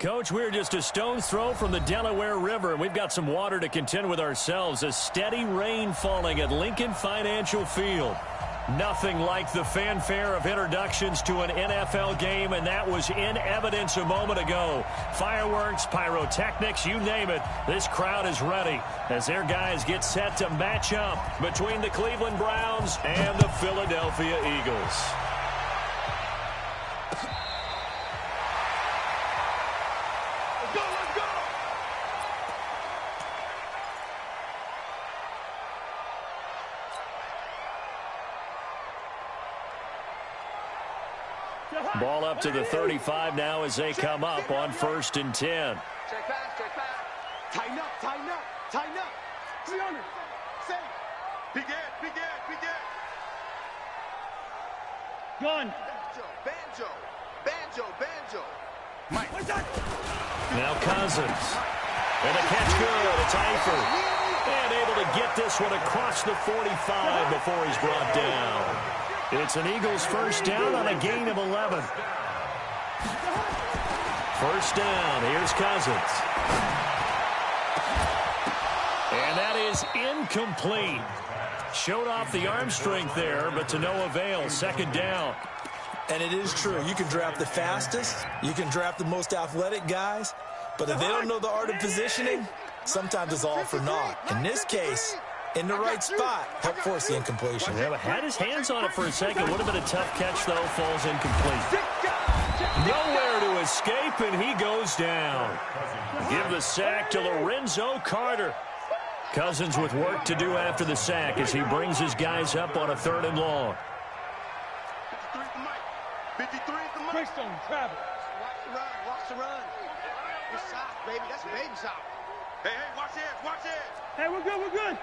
Coach, we're just a stone's throw from the Delaware River, and we've got some water to contend with ourselves. A steady rain falling at Lincoln Financial Field. Nothing like the fanfare of introductions to an NFL game, and that was in evidence a moment ago. Fireworks, pyrotechnics, you name it. This crowd is ready as their guys get set to match up between the Cleveland Browns and the Philadelphia Eagles. Ball up to the 35 now as they come up on 1st and 10. Check back, check back. Tighten up, tighten up, tighten up. 300. Safe. Begin. Gun. Banjo. Mike. Now Cousins. And a catch good. It's Eifert. And able to get this one across the 45 before he's brought down. It's an Eagles first down on a gain of 11. First down. Here's Cousins. And that is incomplete. Showed off the arm strength there, but to no avail. Second down. And it is true. You can draft the fastest. You can draft the most athletic guys. But if they don't know the art of positioning, sometimes it's all for naught. In this case, in the right spot, help force the incompletion. Yeah, but had his hands on it for a second. Would have been a tough catch, though. Falls incomplete. Nowhere to escape, and he goes down. Give the sack to Lorenzo Carter. Cousins with work to do after the sack as he brings his guys up on a 3rd and long. 53 at the mic. Quickstone, travel. Watch the run. Good shot, baby. That's a baby shot. Hey, watch it. Hey, we're good.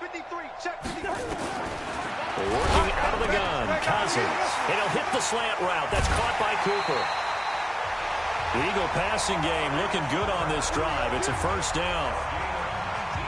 53, check 53. Working out of the gun, Cousins. And he'll hit the slant route. That's caught by Cooper. The Eagle passing game looking good on this drive. It's a first down.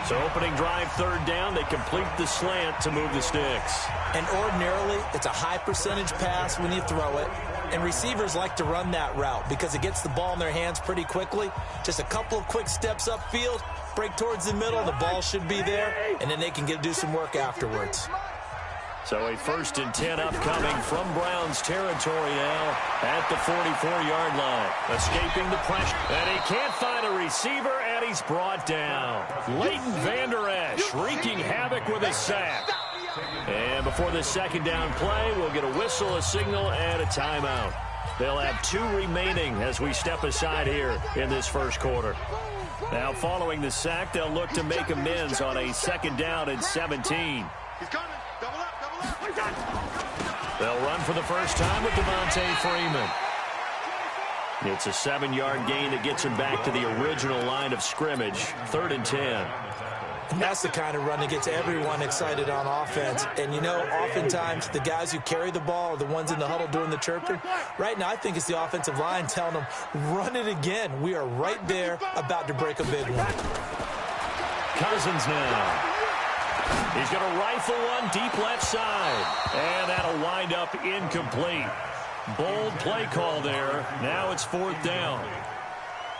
So opening drive, 3rd down. They complete the slant to move the sticks. And ordinarily, it's a high percentage pass when you throw it. And receivers like to run that route because it gets the ball in their hands pretty quickly. Just a couple of quick steps upfield, break towards the middle, the ball should be there, and then they can do some work afterwards. So a 1st and 10 upcoming from Browns territory now at the 44-yard line. Escaping the pressure. And he can't find a receiver, and he's brought down. Leighton Vander Esch wreaking havoc with a sack. And before the second down play, we'll get a whistle, a signal, and a timeout. They'll have 2 remaining as we step aside here in this first quarter. Now following the sack, they'll look to make amends on a 2nd down and 17. He's coming. Double up. They'll run for the first time with Devontae Freeman. It's a 7-yard gain that gets him back to the original line of scrimmage. 3rd and 10. And that's the kind of run that gets everyone excited on offense. And, you know, oftentimes the guys who carry the ball are the ones in the huddle doing the chirping. Right now, I think it's the offensive line telling them, run it again. We are right there about to break a big one. Cousins now. He's going to rifle one deep left side. And that'll wind up incomplete. Bold play call there. Now it's 4th down.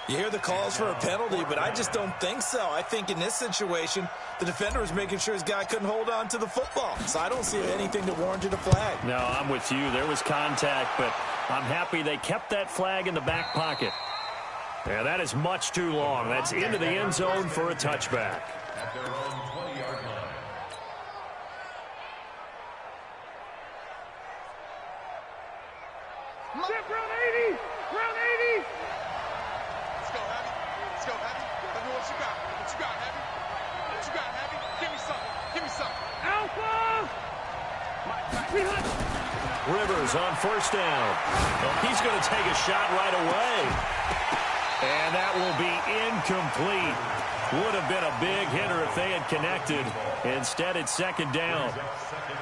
You hear the calls for a penalty, but I just don't think so. I think in this situation, the defender was making sure his guy couldn't hold on to the football. So I don't see anything that warranted a flag. No, I'm with you. There was contact, but I'm happy they kept that flag in the back pocket. Yeah, that is much too long. That's into the end zone for a touchback. Round 80. Let's go, Heavy. Tell me what you got. Heavy? Give me something. Alpha! Rivers on 1st down. Well, he's going to take a shot right away. And that will be incomplete. Would have been a big hitter if they had connected. Instead, it's 2nd down.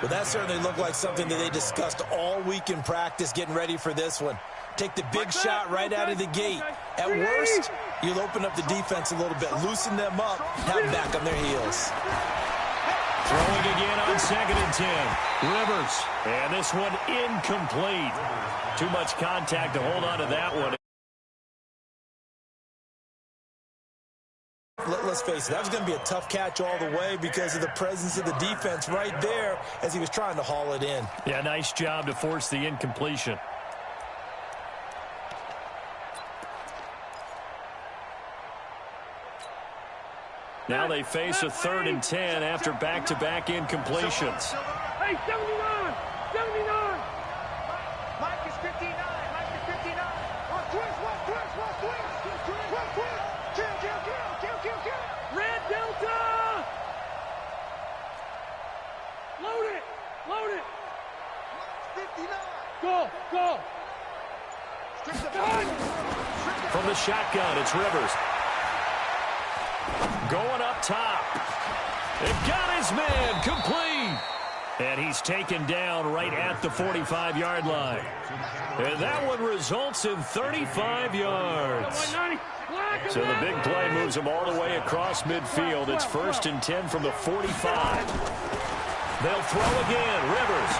Well, that certainly looked like something that they discussed all week in practice getting ready for this one. Take the big shot right out of the gate. At worst, you'll open up the defense a little bit, loosen them up, have them back on their heels. Throwing again on 2nd and 10. Rivers. And this one incomplete. Too much contact to hold on to that one. let's face it, that was going to be a tough catch all the way because of the presence of the defense right there as he was trying to haul it in. Yeah, nice job to force the incompletion. Now they face a 3rd and 10 after back-to-back incompletions. Hey, 79! 79! Mike is 59. Mike is 59. Kill. Red Delta! Load it. 59. Go. From the shotgun, it's Rivers. Going up top. They've got his man complete. And he's taken down right at the 45-yard line. And that one results in 35 yards. So the big play moves him all the way across midfield. It's 1st and 10 from the 45. They'll throw again. Rivers.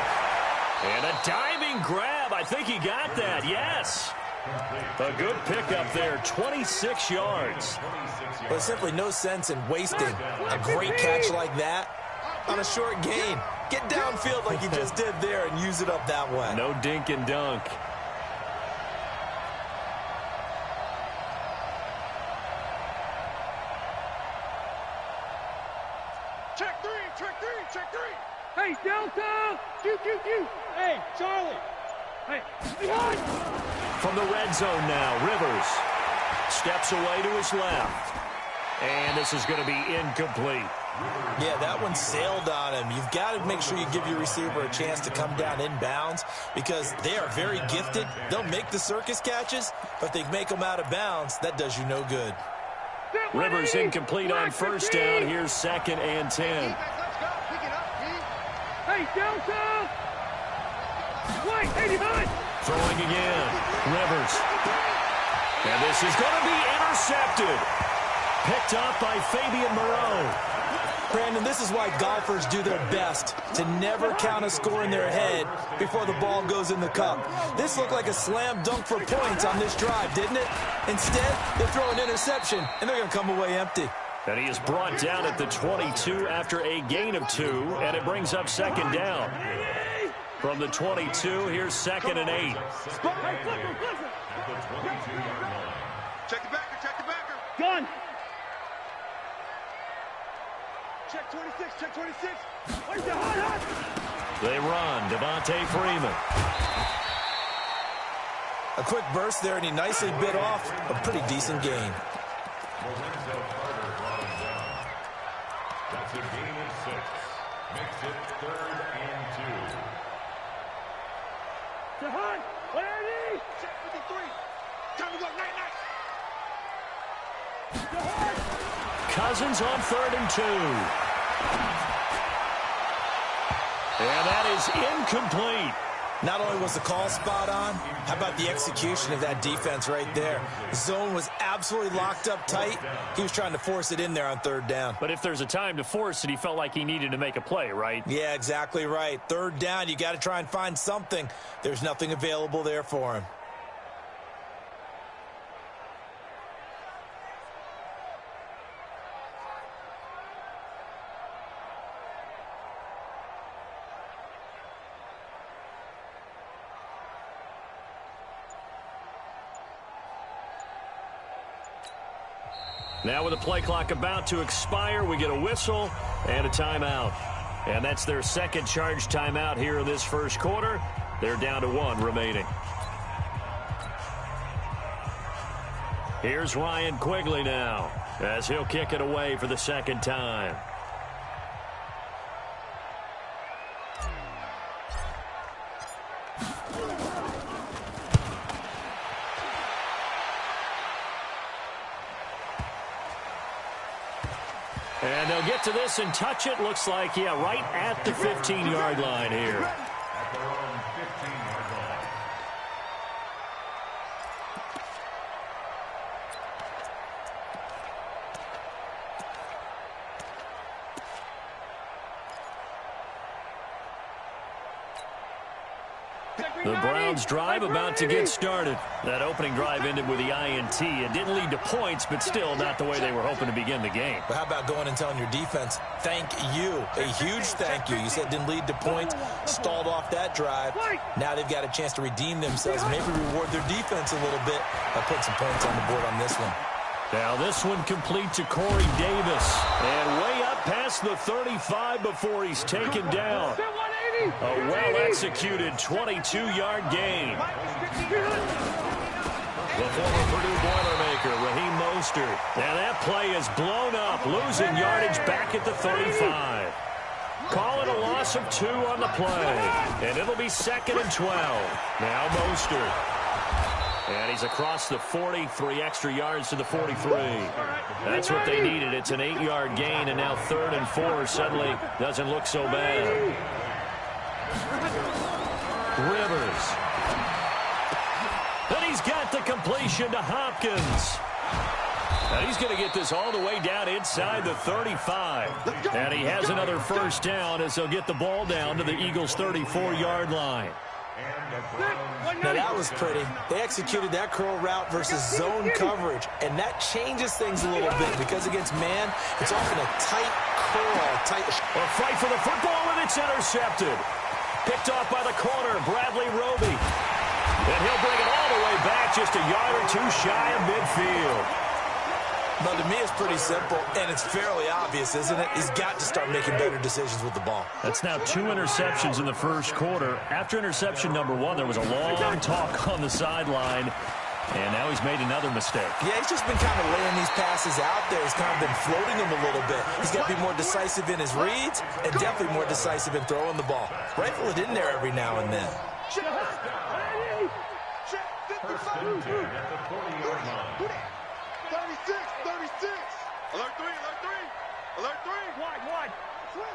And a diving grab. I think he got that. Yes. A good pickup there. 26 yards. Well, there's simply no sense in wasting a great catch like that on a short gain. Get downfield like you just did there and use it up that way. No dink and dunk. Check three. Hey, Delta! Q. Hey, Charlie. Hey, behind! From the red zone now, Rivers steps away to his left. And this is going to be incomplete. Yeah, that one sailed on him. You've got to make sure you give your receiver a chance to come down inbounds because they are very gifted. They'll make the circus catches, but they make them out of bounds. That does you no good. Rivers incomplete on 1st down. Here's 2nd and 10. Let's go. Pick it up, Pete. Hey, Delta! White, 89! Throwing again. Rivers. And this is going to be intercepted. Picked up by Fabian Moreau. Brandon, this is why golfers do their best to never count a score in their head before the ball goes in the cup. This looked like a slam dunk for points on this drive, didn't it? Instead, they throw an interception, and they're going to come away empty. And he is brought down at the 22 after a gain of 2, and it brings up 2nd down. From the 22, here's 2nd and 8. Check the backer. Gun. Check 26. Where's the hot? They run. Devontae Freeman. A quick burst there, and he nicely bit off a pretty decent gain. That's a gain of 6. Makes it 3rd and 2. Jahan, ready? Check 53. Time to go, night. Cousins on 3rd and 2. And that is incomplete. Not only was the call spot on, how about the execution of that defense right there? The zone was absolutely locked up tight. He was trying to force it in there on 3rd down. But if there's a time to force it, he felt like he needed to make a play, right? Yeah, exactly right. 3rd down, you got to try and find something. There's nothing available there for him. Now with the play clock about to expire, we get a whistle and a timeout. And that's their 2nd charge timeout here in this 1st quarter. They're down to 1 remaining. Here's Ryan Quigley now as he'll kick it away for the 2nd time. And they'll get to this and touch it. Looks like, yeah, right at the 15-yard line here. At their own 15-yard line. Check The Browns drive about to get started. That opening drive ended with the INT. It didn't lead to points, but still not the way they were hoping to begin the game. But how about going and telling your defense, thank you, a huge thank you. You said it didn't lead to points, stalled off that drive. Now they've got a chance to redeem themselves, maybe reward their defense a little bit by putting some points on the board on this one. Now this one complete to Corey Davis. And way up past the 35 before he's taken down. A well-executed 22-yard gain. The former Purdue Boilermaker, Raheem Mostert. And that play is blown up, losing yardage back at the 35. Call it a loss of 2 on the play. And it'll be 2nd and 12. Now Mostert. And he's across the 40, 3 extra yards to the 43. That's what they needed. It's an 8-yard gain, and now 3rd and 4 suddenly doesn't look so bad. Rivers. And he's got the completion to Hopkins. And he's going to get this all the way down inside the 35. And he has another first down as they'll get the ball down to the Eagles' 34-yard line. Now that was pretty. They executed that curl route versus zone coverage, and that changes things a little bit because against man, it's often a tight curl. A fight for the football, and it's intercepted. Picked off by the corner, Bradley Roby. And he'll bring it all the way back just a yard or 2 shy of midfield. But to me, it's pretty simple, and it's fairly obvious, isn't it? He's got to start making better decisions with the ball. That's now 2 interceptions in the first quarter. After interception number 1, there was a long talk on the sideline, and now he's made another mistake. Yeah, he's just been kind of laying these passes out there. He's kind of been floating them a little bit. He's got to be more decisive in his reads and definitely more decisive in throwing the ball. Rifle it in there every now and then. Check. 36. Alert 3. Alert 3. Wide. Switch.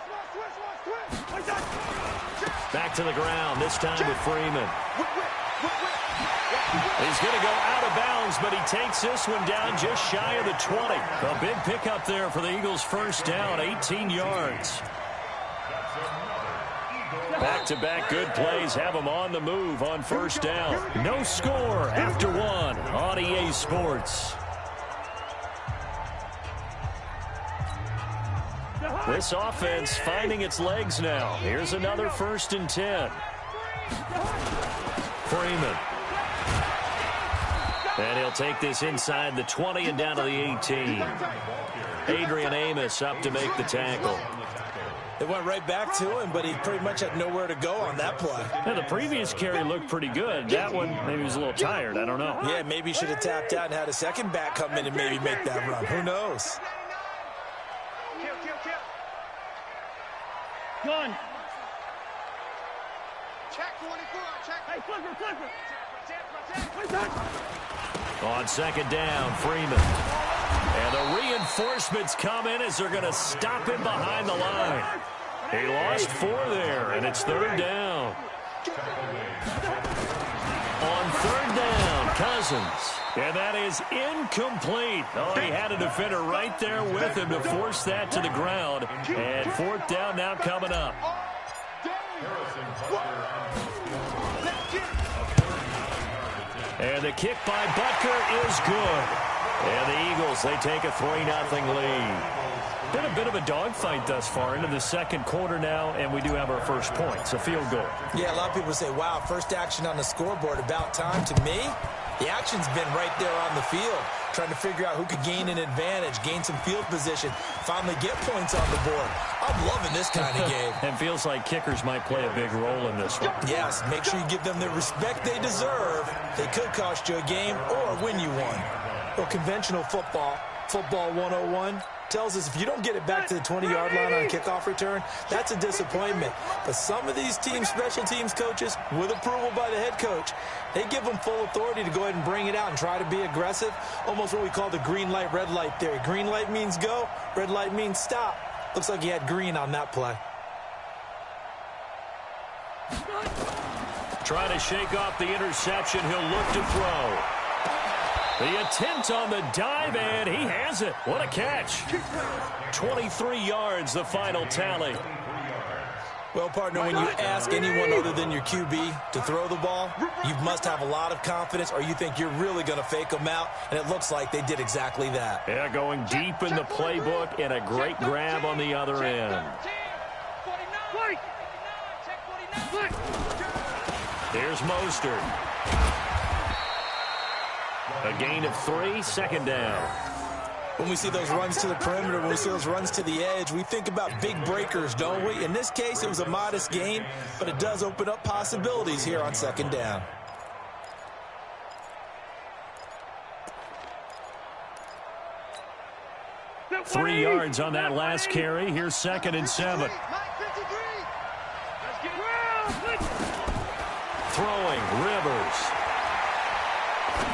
Back to the ground, this time to Freeman. He's going to go out of bounds, but he takes this one down just shy of the 20. A big pickup there for the Eagles' first down, 18 yards. Back-to-back good plays have them on the move on first down. No score after 1 on EA Sports. This offense finding its legs now. Here's another 1st and 10. Freeman. And he'll take this inside the 20 and down to the 18. Adrian Amos up to make the tackle. It went right back to him, but he pretty much had nowhere to go on that play. Yeah, the previous carry looked pretty good. That one, maybe he was a little tired. I don't know. Yeah, maybe he should have tapped out and had a second back come in and maybe make that run. Who knows? Gun. Check 24. Check. Hey, flipper. On second down, Freeman. And the reinforcements come in as they're going to stop him behind the line. He lost 4 there, and it's 3rd down. On 3rd down, Cousins. And that is incomplete. Oh, he had a defender right there with him to force that to the ground. And 4th down now coming up. And the kick by Butker is good. And the Eagles, they take a 3-0 lead. Been a bit of a dogfight thus far into the second quarter now, and we do have our first points, a field goal. Yeah, a lot of people say, wow, first action on the scoreboard, about time. To me, the action's been right there on the field, trying to figure out who could gain an advantage, gain some field position, finally get points on the board. I'm loving this kind of game. And feels like kickers might play a big role in this one. Yes, make sure you give them the respect they deserve. They could cost you a game or win you one. Well, conventional football 101, tells us if you don't get it back to the 20-yard line on a kickoff return, that's a disappointment. But some of these team special teams coaches, with approval by the head coach, they give them full authority to go ahead and bring it out and try to be aggressive, almost what we call the green light, red light theory. Green light means go, red light means stop. Looks like he had green on that play. Trying to shake off the interception, he'll look to throw. The attempt on the dive, and he has it. What a catch. 23 yards, the final tally. Well, partner, when you ask anyone other than your QB to throw the ball, you must have a lot of confidence or you think you're really going to fake them out, and it looks like they did exactly that. Yeah, going deep in the playbook and a great grab on the other end. Here's Mostert. A gain of 3, second down. When we see those runs to the perimeter, when we see those runs to the edge, we think about big breakers, don't we? In this case, it was a modest gain, but it does open up possibilities here on second down. Three yards on that last carry. Here's 2nd and 7. Throwing, Rivers.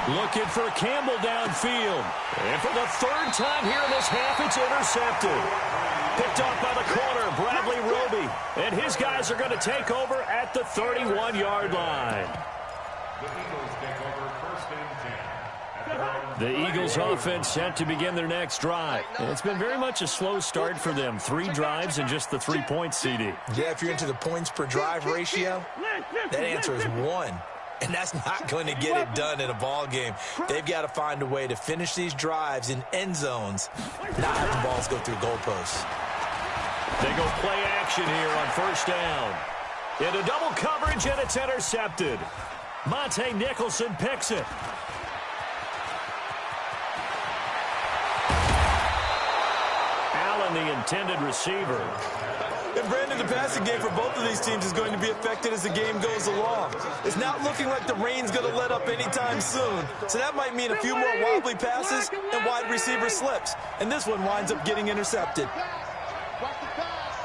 Looking for Campbell downfield. And for the 3rd time here in this half, it's intercepted. Picked off by the corner, Bradley Roby. And his guys are going to take over at the 31-yard line. The Eagles offense set to begin their next drive. And it's been very much a slow start for them. 3 drives and just the 3 points, CD. Yeah, if you're into the points per drive ratio, that answer is 1. And that's not going to get it done in a ball game. They've got to find a way to finish these drives in end zones, not have the balls go through goalposts. They go play action here on 1st down. Into double coverage, and it's intercepted. Monte Nicholson picks it. Allen, the intended receiver. And Brandon, the passing game for both of these teams is going to be affected as the game goes along. It's not looking like the rain's going to let up anytime soon. So that might mean a few more wobbly passes and wide receiver slips. And this one winds up getting intercepted. Watch the pass.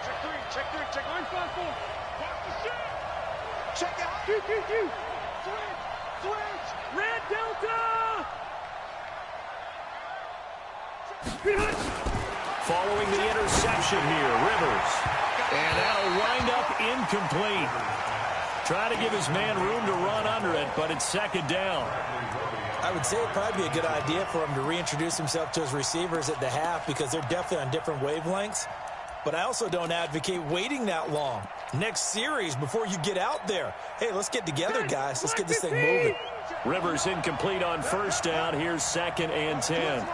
Check 3, check 3, check 3, 5, 4. Watch the shot. Check out. Switch. Red Delta. Following the interception here, Rivers. And that'll wind up incomplete. Trying to give his man room to run under it, but it's 2nd down. I would say it'd probably be a good idea for him to reintroduce himself to his receivers at the half because they're definitely on different wavelengths. But I also don't advocate waiting that long. Next series before you get out there. Hey, let's get together, guys. Let's get this thing moving. Rivers incomplete on 1st down. Here's 2nd and 10.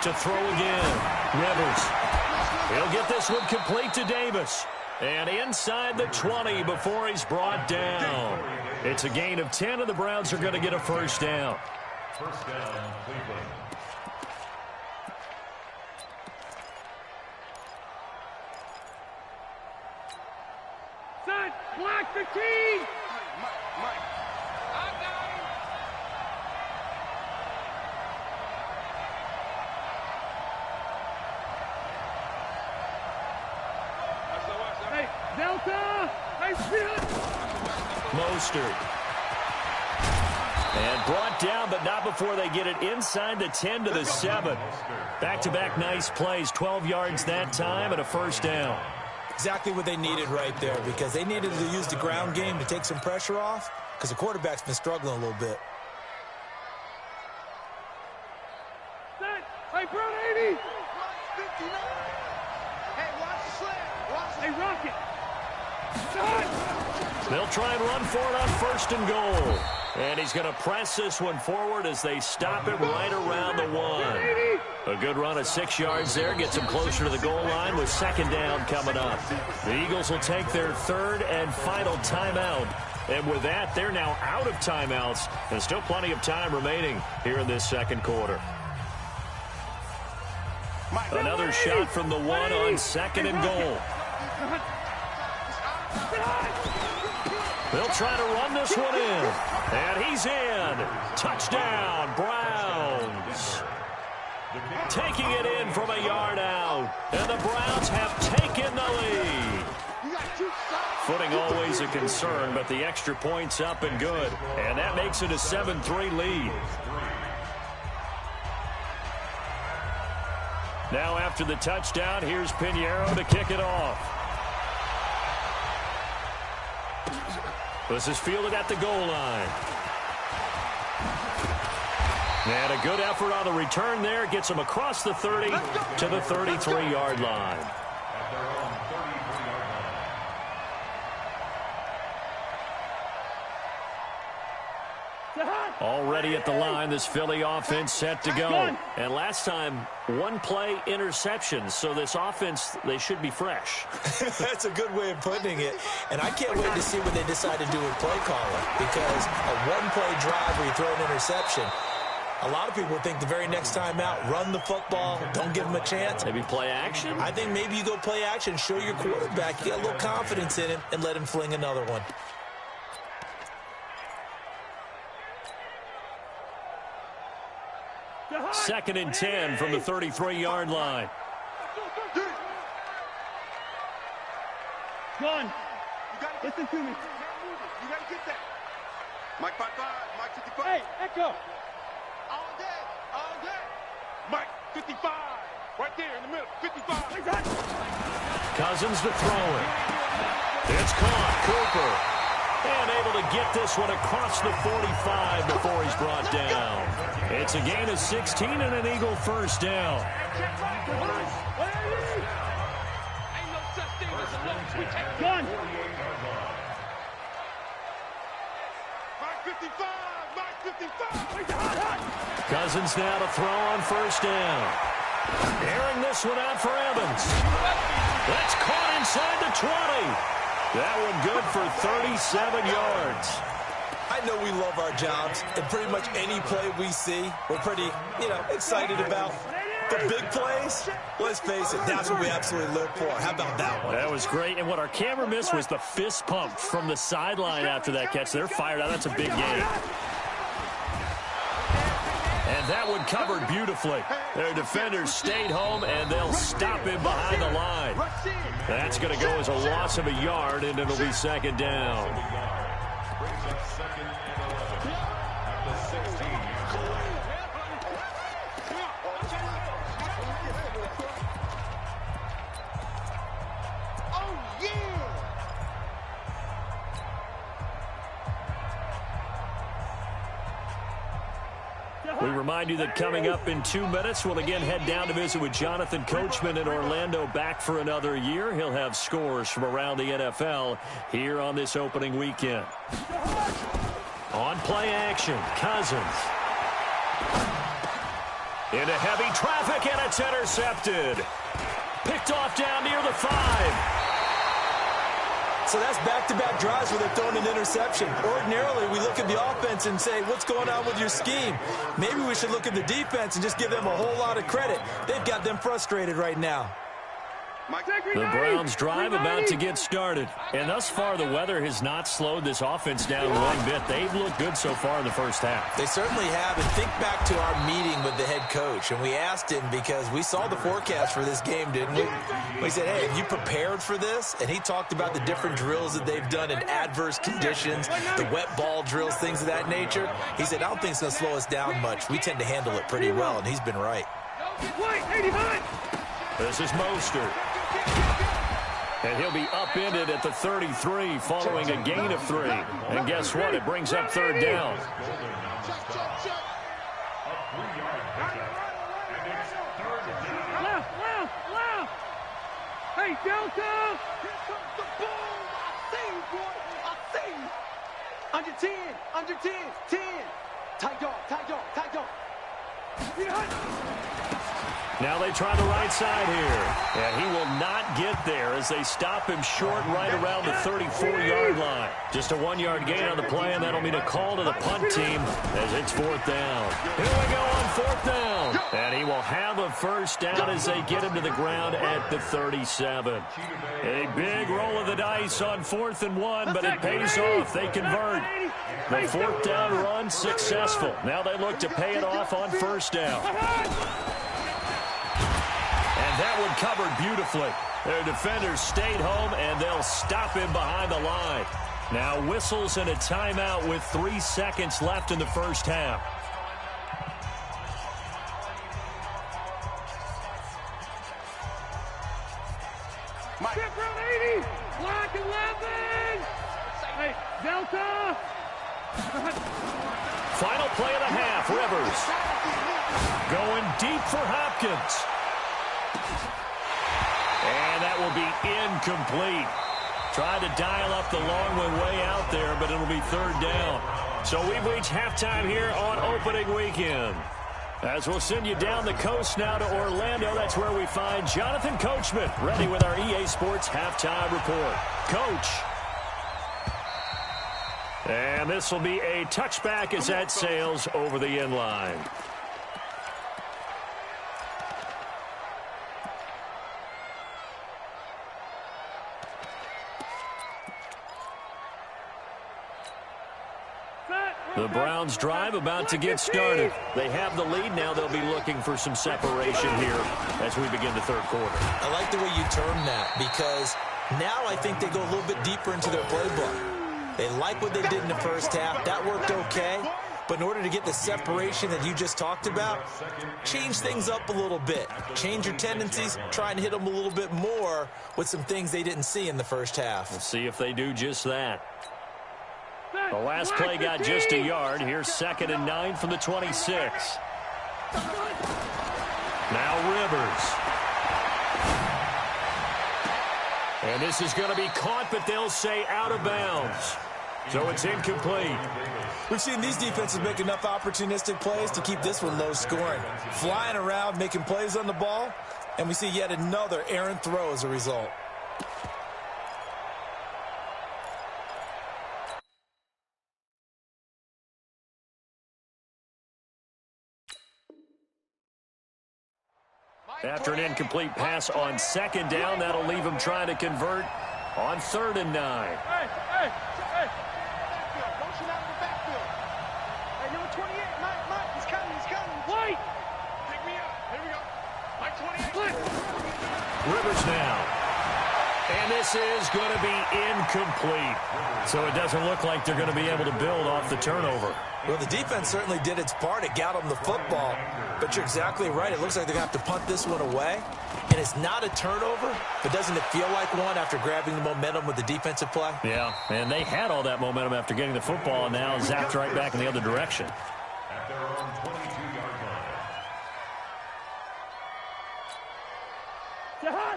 To throw again. Rivers. He'll get this one complete to Davis. And inside the 20 before he's brought down. It's a gain of 10, and the Browns are going to get a 1st down. 1st down, Cleveland. Son, block the team. Mike. I got him. Hey, Delta! Hey, Mostert. And brought down, but not before they get it inside the 10 to the 7. Back-to-back nice plays, 12 yards that time, and a 1st down. Exactly what they needed right there because they needed to use the ground game to take some pressure off because the quarterback's been struggling a little bit. Hey, Brown 80! 59! Hey, watch the slant! Hey, Rocket! They'll try and run for it on 1st and goal. And he's going to press this one forward as they stop it right around the 1. A good run of 6 yards there. Gets them closer to the goal line with 2nd down coming up. The Eagles will take their 3rd and final timeout. And with that, they're now out of timeouts. And still plenty of time remaining here in this 2nd quarter. Another shot from the 1 on 2nd and goal. They'll try to run this one in. And he's in. Touchdown, Browns. Taking it in from a yard out. And the Browns have taken the lead. Footing always a concern, but the extra point's up and good. And that makes it a 7-3 lead. Now after the touchdown, here's Pinheiro to kick it off. This is fielded at the goal line. And a good effort on the return there. Gets him across the 30 to the 33-yard line. Already at the line, this Philly offense set to go. And last time, one play interception. So this offense, they should be fresh. That's a good way of putting it. And I can't wait to see what they decide to do with play calling. Because a one-play drive where you throw an interception, a lot of people think the very next time out, run the football, don't give them a chance. Maybe play action? I think maybe you go play action, show your quarterback, get a little confidence in him, and let him fling another one. Second and 10 from the 33-yard line. Gun, listen to me. You got to get that. Mike 5-5, Mike 55. Hey, Echo. All day. Mike 55, right there in the middle. 55. Cousins to throw it. It's caught. Cooper. And able to get this one across the 45 before he's brought down. It's a gain of 16 and an Eagle first down. Gun. Mike 55. Cousins now to throw on first down. Airing this one out for Evans. That's caught inside the 20. That one good for 37 yards. I know we love our jobs, and pretty much any play we see, we're pretty, excited about. The big plays, let's face it, that's what we absolutely live for. How about that one? That was great, and what our camera missed was the fist pump from the sideline after that catch. They're fired out. That's a big game. And that one covered beautifully. Their defenders stayed home, and they'll stop him behind the line. That's going to go as a loss of a yard, and it'll be second down. Brings up second and 11 at the 16. Oh, yeah! We remind you that coming up in 2 minutes, we'll again head down to visit with Jonathan Coachman in Orlando, back for another year. He'll have scores from around the NFL here on this opening weekend. On play action, Cousins. Into heavy traffic, and it's intercepted. Picked off down near the 5. So that's back-to-back drives where they're throwing an interception. Ordinarily, we look at the offense and say, what's going on with your scheme? Maybe we should look at the defense and just give them a whole lot of credit. They've got them frustrated right now. The Browns drive about to get started. And thus far, the weather has not slowed this offense down one bit. They've looked good so far in the first half. They certainly have. And think back to our meeting with the head coach. And we asked him, because we saw the forecast for this game, didn't we? We said, hey, have you prepared for this? And he talked about the different drills that they've done in adverse conditions, the wet ball drills, things of that nature. He said, I don't think it's going to slow us down much. We tend to handle it pretty well, and he's been right. This is Mostert. And he'll be upended at the 33 following a gain of 3. And guess what? It brings up third down. Hey, Delta! Here comes the ball! I see you, boy! I see you! Under 10! Under 10! 10! Tight dog! Tight dog! Tight dog! Now they try the right side here. And he will not get there as they stop him short right around the 34-yard line. Just a 1-yard gain on the play, and that'll mean a call to the punt team as it's fourth down. Here we go on fourth down. And he will have a first down as they get him to the ground at the 37. A big roll of the dice on 4th and 1, but it pays off. They convert. The fourth down run successful. Now they look to pay it off on first down. And that one covered beautifully. Their defenders stayed home, and they'll stop him behind the line. Now whistles and a timeout with 3 seconds left in the first half. Mike. Chip round 80. Black 11. Hey, Delta. Final play of the half, Rivers. Going deep for Hopkins. And that will be incomplete. Tried to dial up the long one way out there, but it'll be third down. So we've reached halftime here on opening weekend. As we'll send you down the coast now to Orlando, that's where we find Jonathan Coachman ready with our EA Sports halftime report. Coach. And this will be a touchback as that sails over the end line. The Browns drive about to get started. They have the lead now. They'll be looking for some separation here as we begin the third quarter. I like the way you term that because now I think they go a little bit deeper into their playbook. They like what they did in the first half. That worked okay. But in order to get the separation that you just talked about, change things up a little bit. Change your tendencies, try and hit them a little bit more with some things they didn't see in the first half. We'll see if they do just that. The last play got just a yard. Here's 2nd and 9 from the 26. Now Rivers. And this is going to be caught, but they'll say out of bounds. So it's incomplete. We've seen these defenses make enough opportunistic plays to keep this one low scoring. Flying around, making plays on the ball, and we see yet another errant throw as a result. After an incomplete pass on 2nd down, that'll leave him trying to convert on 3rd and 9. Hey. Motion out of the backfield. Hey, number 28, Mike, he's coming. White. Pick me up. Here we go. Mike 28. Rivers now. And this is going to be incomplete. So it doesn't look like they're going to be able to build off the turnover. Well, the defense certainly did its part. It got them the football. But you're exactly right. It looks like they're going to have to punt this one away. And it's not a turnover, but doesn't it feel like one after grabbing the momentum with the defensive play? Yeah, and they had all that momentum after getting the football, and now zapped right back in the other direction. At their own 22-yard line.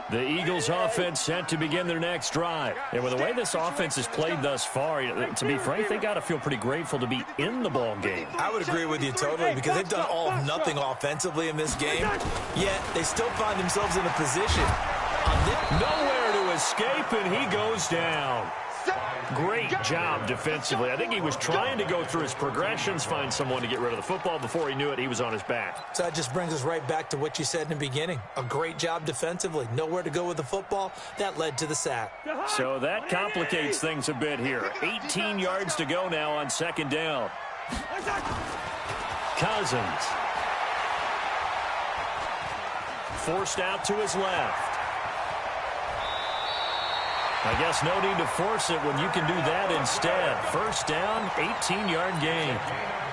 The Eagles offense set to begin their next drive. And with the way this offense has played thus far, to be frank, they got to feel pretty grateful to be in the ball game. I would agree with you totally because they've done all of nothing offensively in this game, yet they still find themselves in a position. Nowhere to escape, and he goes down. Great job defensively. I think he was trying to go through his progressions, find someone to get rid of the football. Before he knew it, he was on his back. So that just brings us right back to what you said in the beginning. A great job defensively. Nowhere to go with the football. That led to the sack. So that complicates things a bit here. 18 yards to go now on 2nd down. Cousins. Forced out to his left. I guess no need to force it when you can do that instead. 1st down, 18-yard gain.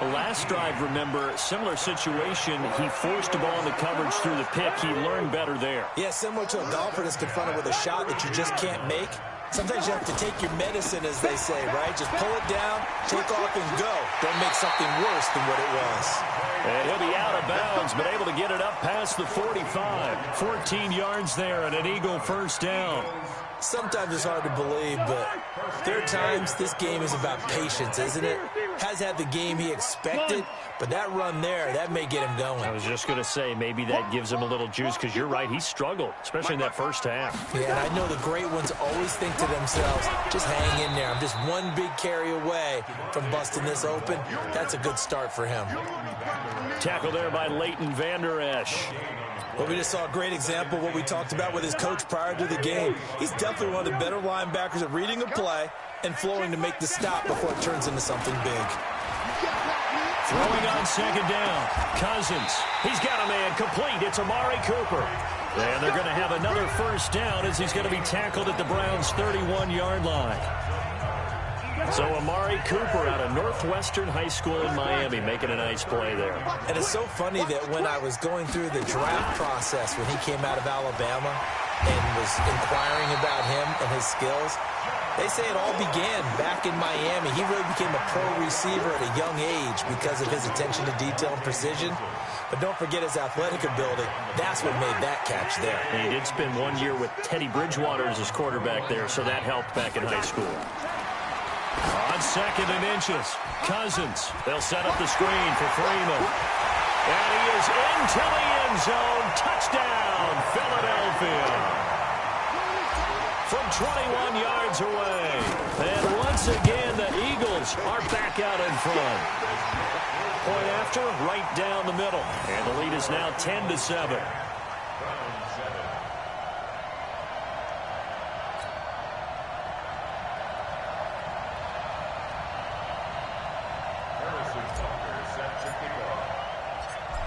The last drive, remember, similar situation. He forced the ball in the coverage through the pick. He learned better there. Yeah, similar to a golfer that's confronted with a shot that you just can't make. Sometimes you have to take your medicine, as they say, right? Just pull it down, take off, and go. Don't make something worse than what it was. And he'll be out of bounds, but able to get it up past the 45. 14 yards there and an Eagle 1st down. Sometimes it's hard to believe, but there are times this game is about patience, isn't it? Has had the game he expected, but that run there, that may get him going. I was just going to say, maybe that gives him a little juice, because you're right, he struggled, especially in that first half. Yeah, and I know the great ones always think to themselves, just hang in there. I'm just one big carry away from busting this open. That's a good start for him. Tackle there by Leighton Vander Esch. Well, we just saw a great example of what we talked about with his coach prior to the game. He's definitely one of the better linebackers at reading a play and flowing to make the stop before it turns into something big. Throwing on 2nd down. Cousins. He's got a man complete. It's Amari Cooper. And they're going to have another 1st down as he's going to be tackled at the Browns' 31-yard line. So Amari Cooper out of Northwestern High School in Miami making a nice play there. And it's so funny that when I was going through the draft process when he came out of Alabama, and was inquiring about him and his skills. They say it all began back in Miami. He really became a pro receiver at a young age because of his attention to detail and precision. But don't forget his athletic ability. That's what made that catch there. And he did spend 1 year with Teddy Bridgewater as his quarterback there, so that helped back in high school. On 2nd and inches, Cousins. They'll set up the screen for Freeman. And he is into the end zone. Touchdown, Philadelphia. From 21 yards away. And once again, the Eagles are back out in front. Point after, right down the middle. And the lead is now 10-7.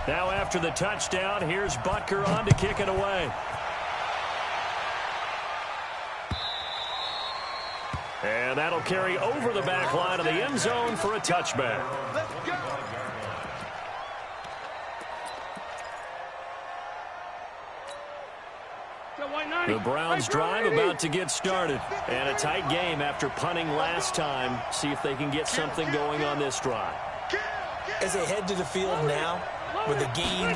Now after the touchdown, here's Butker on to kick it away. And that'll carry over the back line of the end zone for a touchback. Let's go. The Browns drive about to get started. And a tight game after punting last time. See if they can get something going on this drive. As they head to the field now, with the game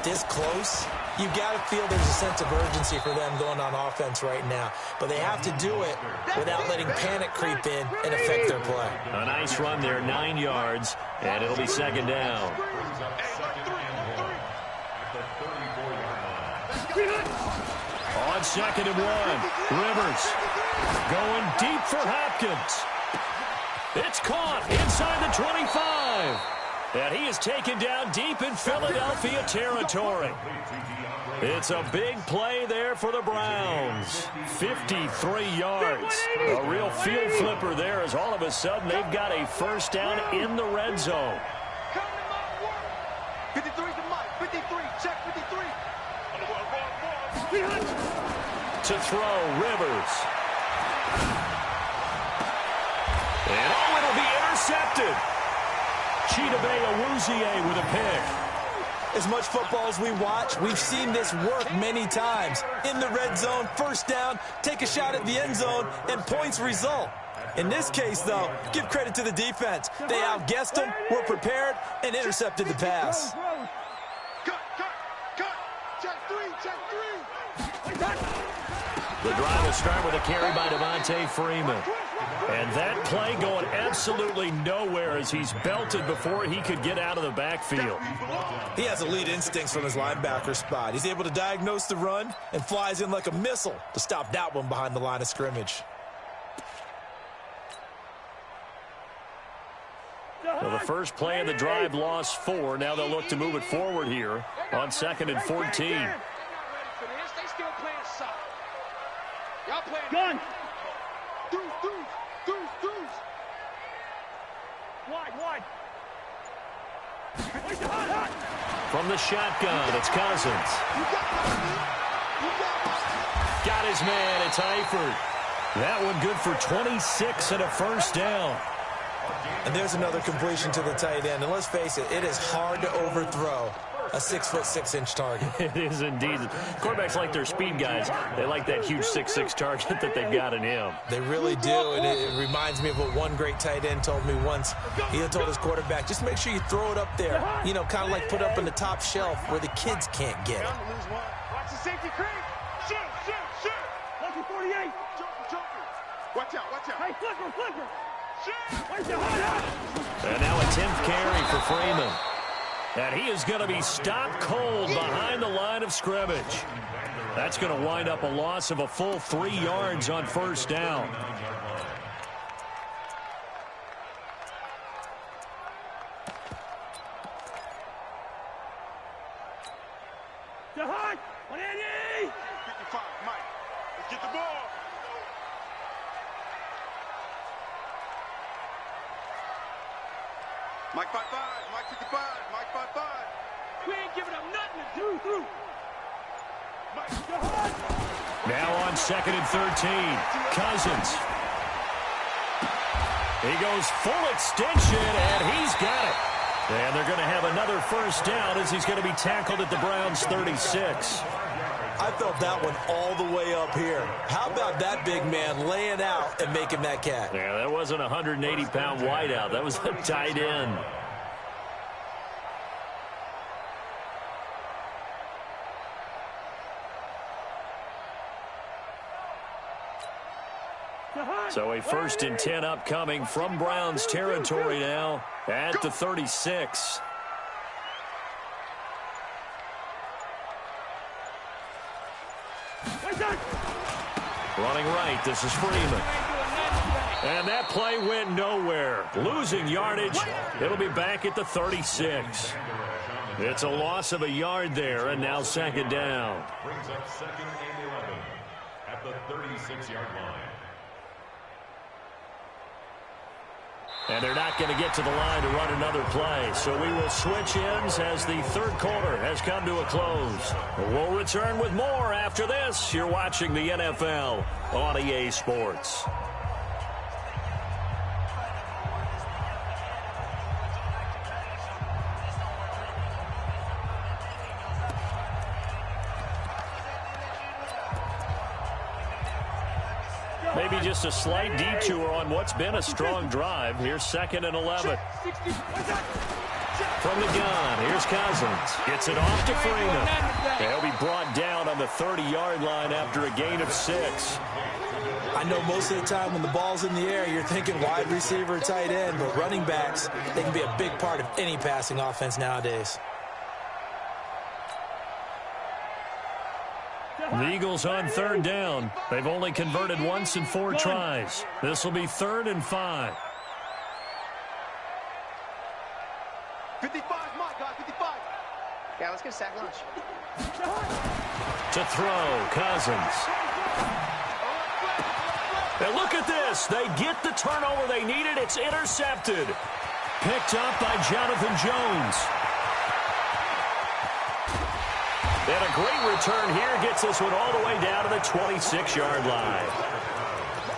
this close, you've got to feel there's a sense of urgency for them going on offense right now. But they have to do it without letting panic creep in and affect their play. A nice run there, 9 yards, and it'll be 2nd down. On 2nd and 1, Rivers going deep for Hopkins. It's caught inside the 25. And he is taken down deep in Philadelphia territory. It's a big play there for the Browns. 53 yards. A real field flipper there as all of a sudden they've got a first down in the red zone. 53 to Mike. 53. Check 53. To throw, Rivers. And oh, it'll be intercepted. Chidobe Awuzie with a pick. As much football as we watch, we've seen this work many times. In the red zone, first down, take a shot at the end zone, and points result. In this case, though, give credit to the defense. They outguessed them, were prepared, and intercepted the pass. Cut. Check 3. The drive will start with a carry by Devontae Freeman. And that play going absolutely nowhere as he's belted before he could get out of the backfield. He has elite instincts from his linebacker spot. He's able to diagnose the run and flies in like a missile to stop that one behind the line of scrimmage. Well, the first play of the drive lost 4. Now they'll look to move it forward here on 2nd and 14. They still playing soft. Y'all playing gun. Deuce. Wide. From the shotgun, it's Cousins. Got his man, it's Eifert. That one good for 26 and a first down. And there's another completion to the tight end. And let's face it, it is hard to overthrow a 6'6" target. It is indeed. Quarterbacks like their speed guys. They like that huge 6'6" target that they've got in him. They really do, and it reminds me of what one great tight end told me once. He told his quarterback, just make sure you throw it up there. You know, kind of like put up in the top shelf where the kids can't get it. Watch the safety creep. Shoot. Lucky 48. Joker. Watch out. Hey, flipper. And now a 10th carry for Freeman. And he is going to be stopped cold behind the line of scrimmage. That's going to wind up a loss of a full 3 yards on first down. Jahan, 180. 55, Mike. Let's get the ball. Mike 5-5, Mike 55, Mike 5-5. We ain't giving up nothing to do through. Now on 2nd and 13, Cousins. He goes full extension, and he's got it. And they're going to have another first down as he's going to be tackled at the Browns' 36. I felt that one all the way up here. How about that big man laying out and making that catch? Yeah, that wasn't a 180-pound wideout. That was a tight end. So a 1st and 10 upcoming from Browns territory now at the 36. Running right, this is Freeman. And that play went nowhere. Losing yardage. It'll be back at the 36. It's a loss of a yard there, and now 2nd down. Brings up 2nd and 11 at the 36-yard line. And they're not going to get to the line to run another play. So we will switch ends as the 3rd quarter has come to a close. We'll return with more after this. You're watching the NFL on EA Sports. Maybe just a slight detour on what's been a strong drive. Here's 2nd and 11. From the gun, here's Cousins. Gets it off to Freeman. He'll be brought down on the 30-yard line after a gain of 6. I know most of the time when the ball's in the air, you're thinking wide receiver, tight end, but running backs, they can be a big part of any passing offense nowadays. The Eagles on 3rd down. They've only converted once in 4 tries. This will be 3rd and 5. 55, my God, 55. Yeah, let's get a sack lunch. To throw, Cousins. And look at this. They get the turnover they needed. It's intercepted. Picked up by Jonathan Jones. And a great return here gets this one all the way down to the 26-yard line.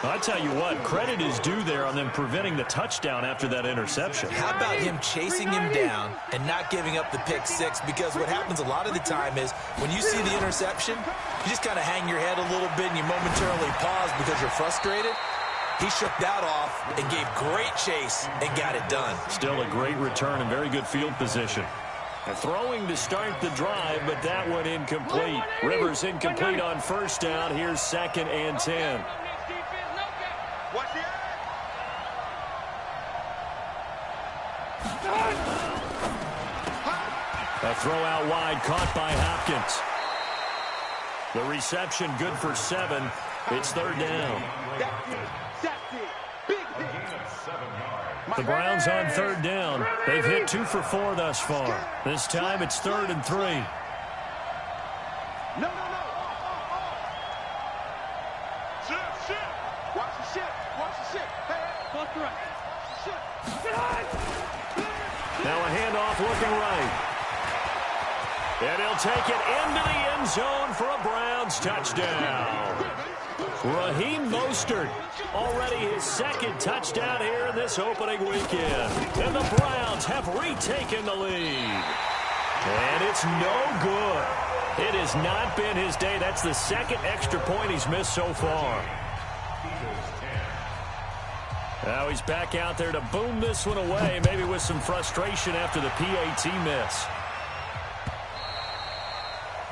I tell you what, credit is due there on them preventing the touchdown after that interception. How about him chasing him down and not giving up the pick 6? Because what happens a lot of the time is when you see the interception, you just kind of hang your head a little bit and you momentarily pause because you're frustrated. He shook that off and gave great chase and got it done. Still a great return and very good field position. And throwing to start the drive, but that one incomplete. Rivers incomplete on 1st down. Here's 2nd and 10. A throw out wide caught by Hopkins. The reception good for 7. It's 3rd down. The Browns on 3rd down. They've hit 2 for 4 thus far. This time it's 3rd and 3. No. Shit. Watch the shit. Hey, left to right. Now a handoff looking right. And he'll take it into the end zone for a Browns touchdown. Raheem Mostert, already his 2nd touchdown here in this opening weekend. And the Browns have retaken the lead. And it's no good. It has not been his day. That's the 2nd extra point he's missed so far. Now he's back out there to boom this one away, maybe with some frustration after the PAT miss.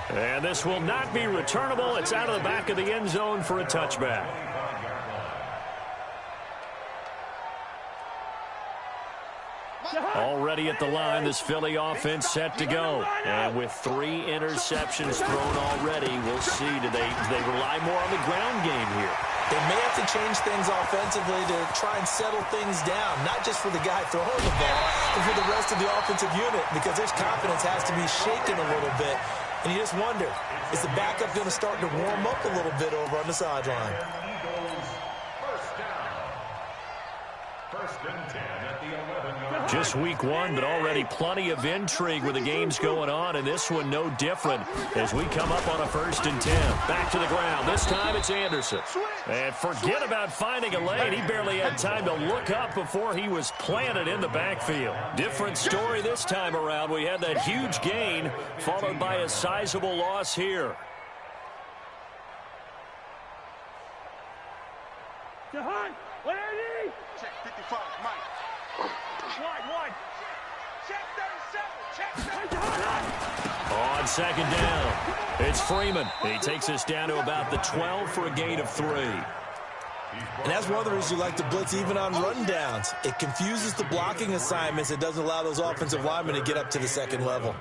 And this will not be returnable. It's out of the back of the end zone for a touchback. Already at the line, this Philly offense set to go. And with 3 interceptions thrown already, we'll see. Do they rely more on the ground game here? They may have to change things offensively to try and settle things down, not just for the guy throwing the ball, but for the rest of the offensive unit, because their confidence has to be shaken a little bit. And you just wonder, is the backup going to start to warm up a little bit over on the sideline? First and 10 at the 11-yard. Just week 1, but already plenty of intrigue with the games going on, and this one no different as we come up on a 1st and 10. Back to the ground. This time it's Anderson. And forget about finding a lane. He barely had time to look up before he was planted in the backfield. Different story this time around. We had that huge gain followed by a sizable loss here. Check 55, Mike. Wide. Check 37. Check 37. On second down, it's Freeman. He takes us down to about the 12 for a gain of 3. And that's one of the reasons you like to blitz even on run downs. It confuses the blocking assignments. It doesn't allow those offensive linemen to get up to the second level.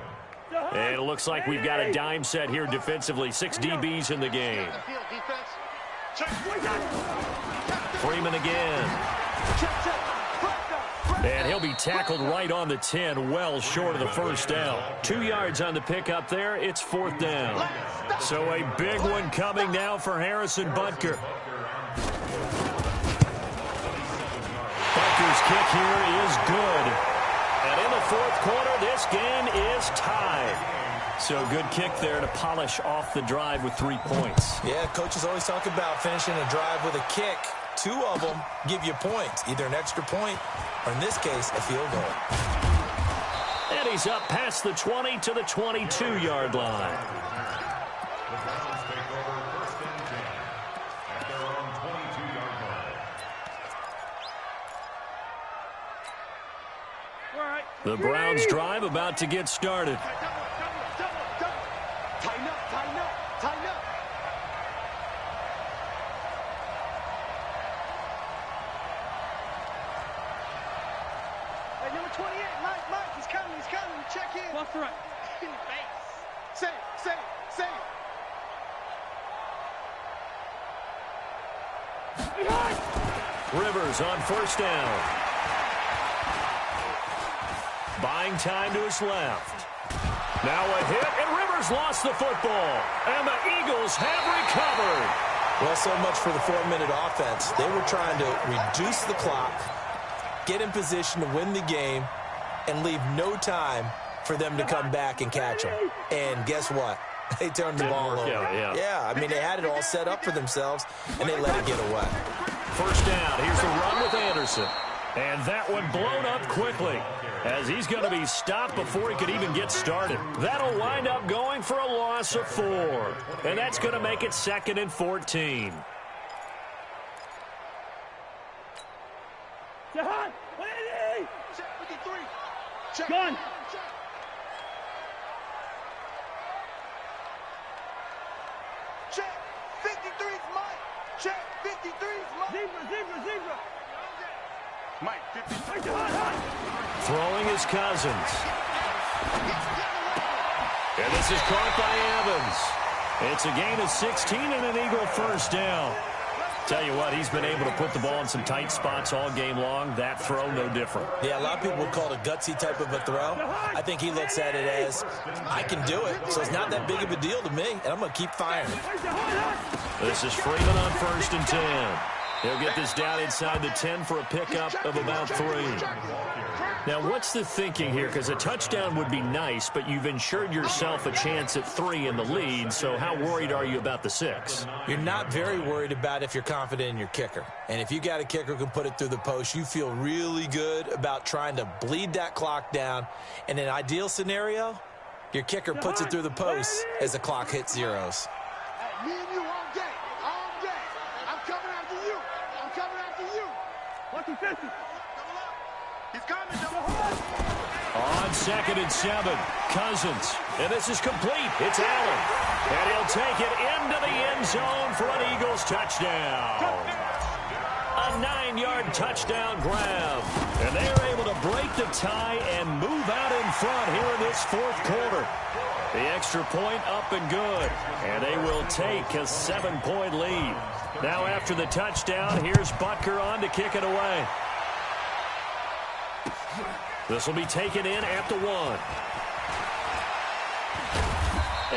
And it looks like we've got a dime set here defensively. 6 DBs in the game. Freeman again. And he'll be tackled right on the 10, well short of the first down. 2 yards on the pickup there. It's 4th down. So a big one coming now for Harrison Butker. Butker's kick here is good. And in the 4th quarter, this game is tied. So good kick there to polish off the drive with 3 points. Yeah, coaches always talk about finishing a drive with a kick. 2 of them give you points, either an extra point or, in this case, a field goal. And he's up past the 20 to the 22-yard line. The Browns drive about to get started. Tighten up. Hey, number 28, Mike, he's coming. Check in. Left to right. In the face. Say. Rivers on first down. Buying time to his left. Now a hit, and Rivers lost the football. And the Eagles have recovered. Well, so much for the 4-minute offense. They were trying to reduce the clock, get in position to win the game, and leave no time for them to come back and catch them. And guess what? They turned the ball over. Yeah, I mean, they had it all set up for themselves, and they let it get away. First down. Here's the run with Anderson. And that one blown up quickly, as he's going to be stopped before he could even get started. That'll wind up going for a loss of 4. And that's going to make it 2nd and 14. Check 53. Check. Gun. Check 53's Mike. Check 53's Mike. Zebra. Mike, 53. Throwing his Cousins. And this is caught by Evans. It's a gain of 16 and an Eagle first down. Tell you what, he's been able to put the ball in some tight spots all game long. That throw, no different. Yeah, a lot of people would call it a gutsy type of a throw. I think he looks at it as, I can do it, so it's not that big of a deal to me, and I'm going to keep firing. This is Freeman on first and 10. He'll get this down inside the 10 for a pickup of about 3. Now, what's the thinking here? Because a touchdown would be nice, but you've ensured yourself a chance at 3 in the lead, so how worried are you about the 6? You're not very worried about if you're confident in your kicker. And if you got a kicker who can put it through the post, you feel really good about trying to bleed that clock down. In an ideal scenario, your kicker puts it through the post as the clock hits zeros. Hey, me and you all day. I'm coming after you. Lucky 50. He's coming. On 2nd and 7, Cousins. And this is complete. It's Allen. And he'll take it into the end zone for an Eagles touchdown. A 9-yard touchdown grab. And they're able to break the tie and move out in front here in this 4th quarter. The extra point up and good. And they will take a 7-point lead. Now after the touchdown, here's Butker on to kick it away. This will be taken in at the 1.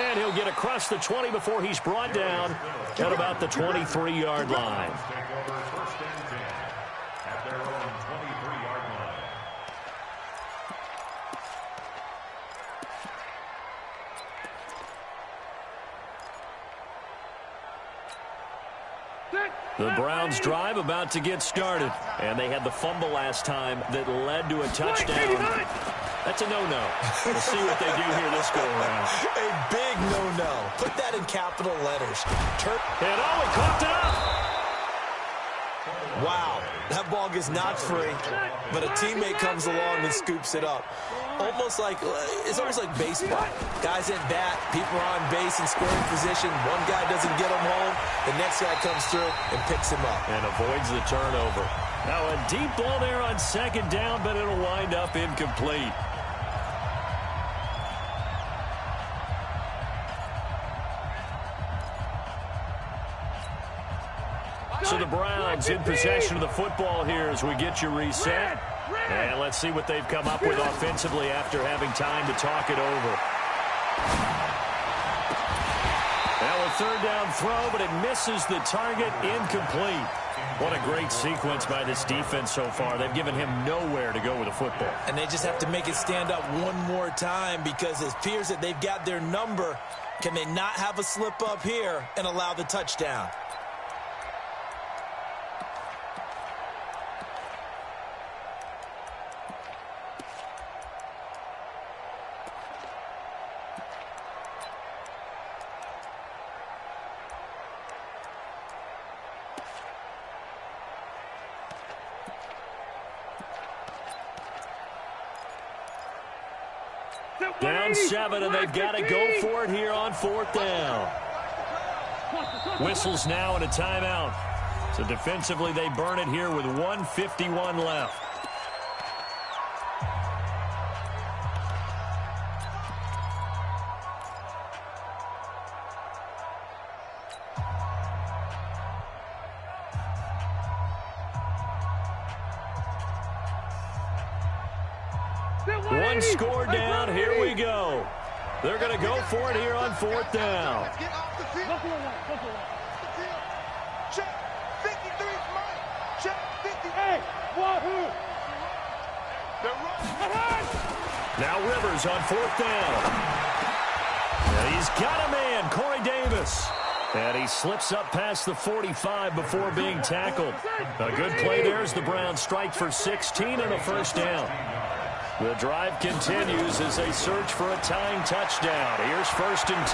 And he'll get across the 20 before he's brought down at about the 23-yard line. The Browns drive about to get started. And they had the fumble last time that led to a touchdown. That's a no-no. We'll see what they do here this go-around. A big no-no. Put that in capital letters. And he coughed it up. Wow, that ball gets knocked free, but a teammate comes along and scoops it up. It's almost like baseball. Guys at bat, people are on base in scoring position. One guy doesn't get him home, the next guy comes through and picks him up. And avoids the turnover. Now a deep ball there on second down, but it'll wind up incomplete. So the Browns in possession of the football here as we get you reset. And let's see what they've come up with offensively after having time to talk it over. Now a third down throw, but it misses the target, incomplete. What a great sequence by this defense so far. They've given him nowhere to go with the football. And they just have to make it stand up one more time because it appears that they've got their number. Can they not have a slip up here and allow the touchdown? Down 7, and they've got to go for it here on fourth down. Whistles now and a timeout. So defensively, they burn it here with 1:51 left. One score down. Here we go. They're going to go for it here on fourth down. Get off the field. Check. 53 Mike. Check. 50. Hey, wahoo. Now Rivers on fourth down. And he's got a man, Corey Davis. And he slips up past the 45 before being tackled. A good play there as the Browns strike for 16 and a first down. The drive continues as they search for a tying touchdown. Here's 1st and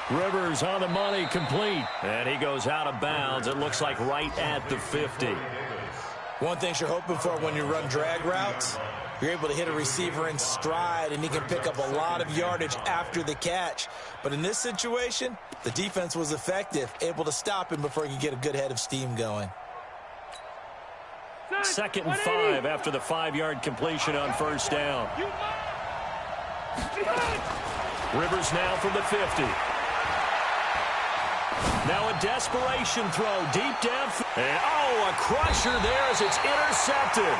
10. Rivers on the money, complete. And he goes out of bounds. It looks like right at the 50. One thing you're hoping for when you run drag routes, you're able to hit a receiver in stride, and he can pick up a lot of yardage after the catch. But in this situation, the defense was effective, able to stop him before he could get a good head of steam going. 2nd and 5 after the 5-yard completion on first down. Rivers now from the 50. Now a desperation throw deep down. And a crusher there as it's intercepted.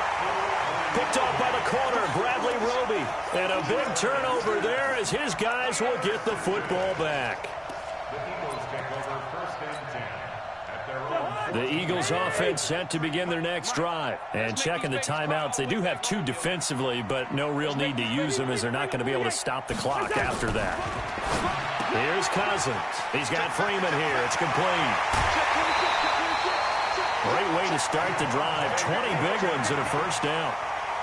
Picked off by the corner, Bradley Roby. And a big turnover there as his guys will get the football back. The Eagles offense set to begin their next drive. And checking the timeouts, they do have 2 defensively, but no real need to use them as they're not going to be able to stop the clock after that. Here's Cousins. He's got Freeman here. It's complete. Great way to start the drive. 20 big ones and a first down.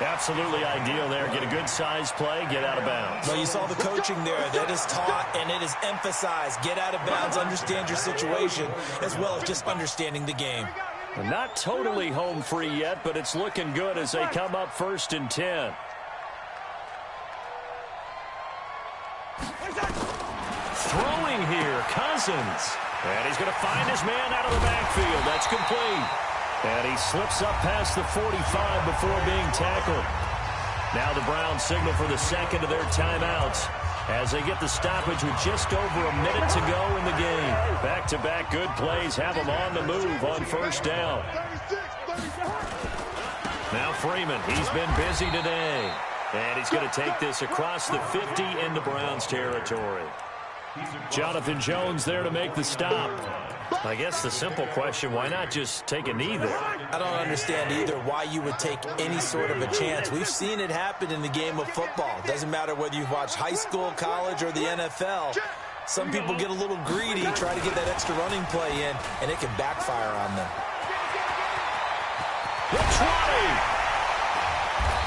Absolutely ideal there. Get a good-sized play, get out of bounds. Well, you saw the coaching there. That is taught and it is emphasized. Get out of bounds, understand your situation, as well as just understanding the game. Not totally home free yet, but it's looking good as they come up 1st and 10. Throwing here, Cousins. And he's going to find his man out of the backfield. That's complete. And he slips up past the 45 before being tackled. Now the Browns signal for the second of their timeouts as they get the stoppage with just over a minute to go in the game. Back-to-back good plays have them on the move on first down. Now Freeman, he's been busy today. And he's going to take this across the 50 into Browns territory. Jonathan Jones there to make the stop. I guess the simple question, why not just take a knee there? I don't understand either why you would take any sort of a chance. We've seen it happen in the game of football. Doesn't matter whether you've watched high school, college, or the NFL. Some people get a little greedy, try to get that extra running play in, and it can backfire on them. The 20.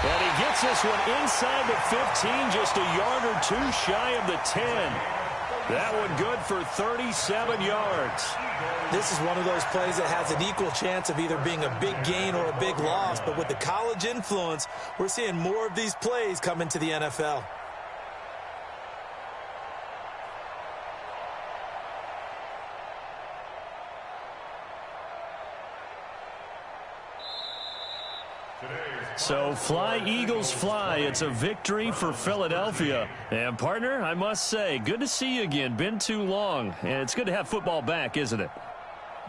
And he gets this one inside the 15, just a yard or 2 shy of the 10. That one good for 37 yards. This is one of those plays that has an equal chance of either being a big gain or a big loss. But with the college influence, we're seeing more of these plays come into the NFL. So fly, Eagles, fly. It's a victory for Philadelphia. And, partner, I must say, good to see you again. Been too long. And it's good to have football back, isn't it?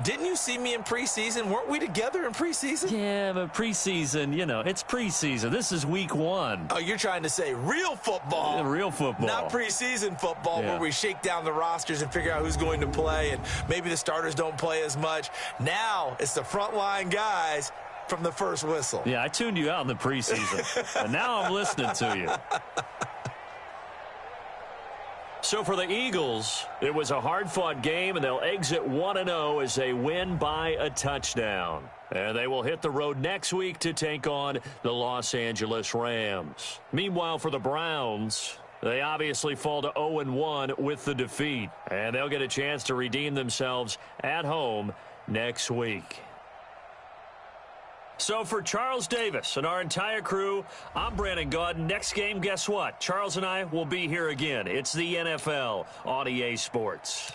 Didn't you see me in preseason? Weren't we together in preseason? Yeah, but preseason, you know, it's preseason. This is week 1. Oh, you're trying to say real football. Yeah, real football. Not preseason football where we shake down the rosters and figure out who's going to play, and maybe the starters don't play as much. Now it's the frontline guys from the first whistle. Yeah, I tuned you out in the preseason, and now I'm listening to you. So for the Eagles, it was a hard-fought game, and they'll exit 1-0 as they win by a touchdown. And they will hit the road next week to take on the Los Angeles Rams. Meanwhile, for the Browns, they obviously fall to 0-1 with the defeat, and they'll get a chance to redeem themselves at home next week. So for Charles Davis and our entire crew, I'm Brandon Gaudin. Next game, guess what? Charles and I will be here again. It's the NFL on EA Sports.